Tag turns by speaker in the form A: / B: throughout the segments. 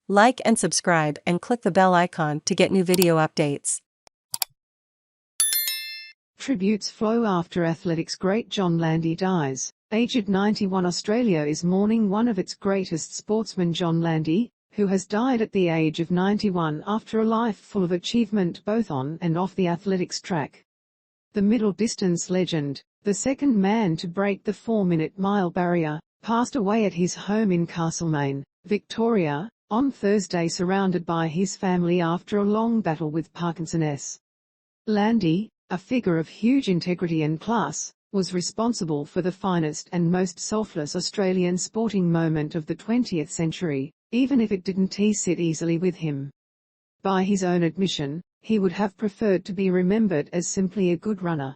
A: Like and subscribe and click the bell icon to get new video updates.
B: Tributes flow after athletics great John Landy dies. Aged 91, Australia is mourning one of its greatest sportsmen, John Landy, who has died at the age of 91 after a life full of achievement both on and off the athletics track. The middle distance legend, the second man to break the 4-minute mile barrier, passed away at his home in Castlemaine, Victoria, on Thursday, surrounded by his family after a long battle with Parkinson's. Landy, a figure of huge integrity and class, was responsible for the finest and most selfless Australian sporting moment of the 20th century, even if it didn't sit easily with him. By his own admission, he would have preferred to be remembered as simply a good runner.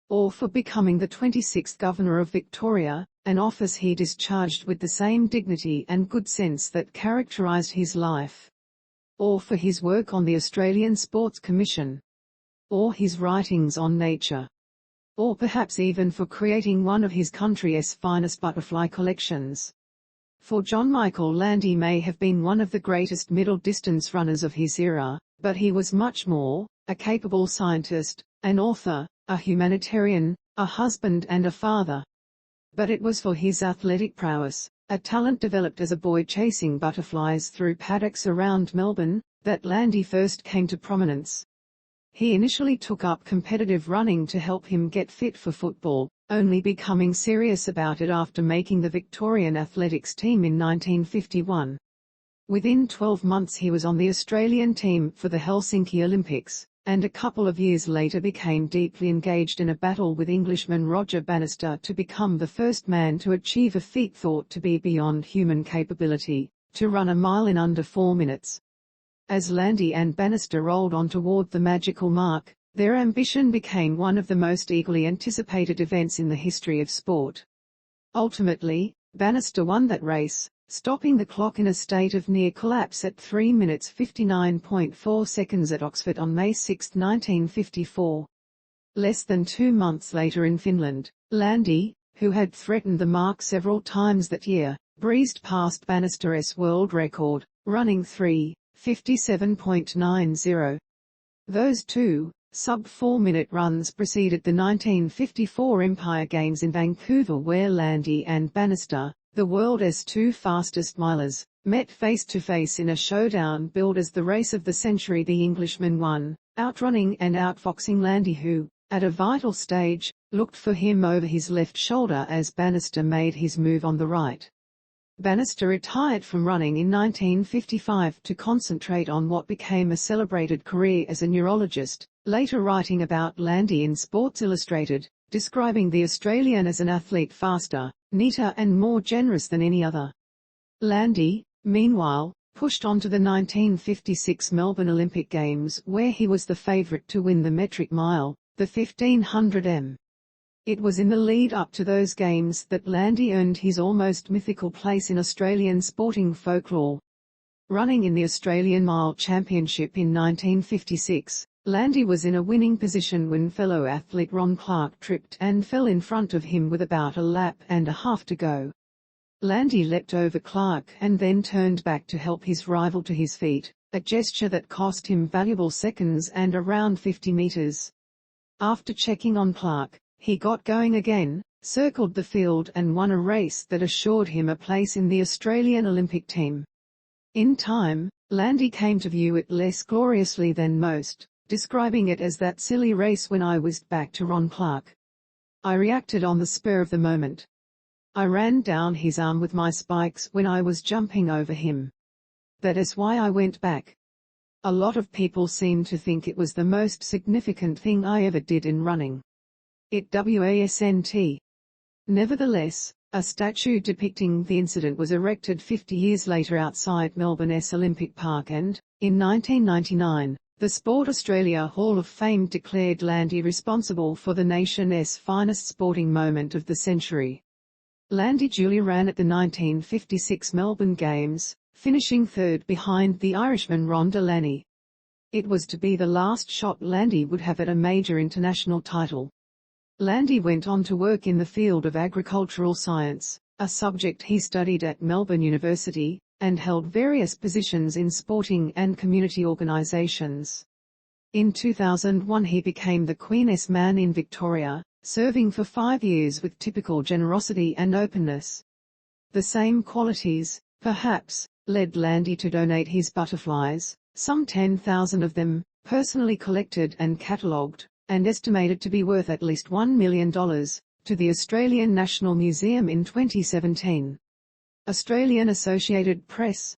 B: Or for becoming the 26th Governor of Victoria, an office he discharged with the same dignity and good sense that characterised his life. Or for his work on the Australian Sports Commission. Or his writings on nature. Or perhaps even for creating one of his country's finest butterfly collections. For John Michael Landy may have been one of the greatest middle-distance runners of his era, but he was much more: a capable scientist, an author, a humanitarian, a husband and a father. But it was for his athletic prowess, a talent developed as a boy chasing butterflies through paddocks around Melbourne, that Landy first came to prominence. He initially took up competitive running to help him get fit for football, only becoming serious about it after making the Victorian athletics team in 1951. Within 12 months he was on the Australian team for the Helsinki Olympics, and a couple of years later became deeply engaged in a battle with Englishman Roger Bannister to become the first man to achieve a feat thought to be beyond human capability, to run a mile in under 4 minutes. As Landy and Bannister rolled on toward the magical mark, their ambition became one of the most eagerly anticipated events in the history of sport. Ultimately, Bannister won that race, stopping the clock in a state of near collapse at 3 minutes 59.4 seconds at Oxford on May 6, 1954. Less than 2 months later in Finland, Landy, who had threatened the mark several times that year, breezed past Bannister's world record, running 3:57.90. Those two sub-4-minute runs preceded the 1954 Empire Games in Vancouver, where Landy and Bannister, the world's two fastest milers, met face-to-face in a showdown billed as the race of the century. The Englishman won, outrunning and outfoxing Landy, who, at a vital stage, looked for him over his left shoulder as Bannister made his move on the right. Bannister retired from running in 1955 to concentrate on what became a celebrated career as a neurologist, later writing about Landy in Sports Illustrated, describing the Australian as an athlete faster, neater and more generous than any other. Landy, meanwhile, pushed on to the 1956 Melbourne Olympic Games, where he was the favourite to win the metric mile, the 1500 m. It was in the lead-up to those games that Landy earned his almost mythical place in Australian sporting folklore. Running in the Australian Mile Championship in 1956, Landy was in a winning position when fellow athlete Ron Clarke tripped and fell in front of him with about a lap and a half to go. Landy leapt over Clarke and then turned back to help his rival to his feet, a gesture that cost him valuable seconds and around 50 meters. After checking on Clarke, he got going again, circled the field and won a race that assured him a place in the Australian Olympic team. In time, Landy came to view it less gloriously than most, describing it as that silly race when I whizzed back to Ron Clarke. I reacted on the spur of the moment. I ran down his arm with my spikes when I was jumping over him. That is why I went back. A lot of people seem to think it was the most significant thing I ever did in running. It wasn't. Nevertheless, a statue depicting the incident was erected 50 years later outside Melbourne's Olympic Park and, in 1999, the Sport Australia Hall of Fame declared Landy responsible for the nation's finest sporting moment of the century. Landy duly ran at the 1956 Melbourne Games, finishing third behind the Irishman Ron Clarke. It was to be the last shot Landy would have at a major international title. Landy went on to work in the field of agricultural science, a subject he studied at Melbourne University, and held various positions in sporting and community organisations. In 2001 he became the Queen's Man in Victoria, serving for 5 years with typical generosity and openness. The same qualities, perhaps, led Landy to donate his butterflies, some 10,000 of them, personally collected and catalogued, and estimated to be worth at least $1 million, to the Australian National Museum in 2017. Australian Associated Press,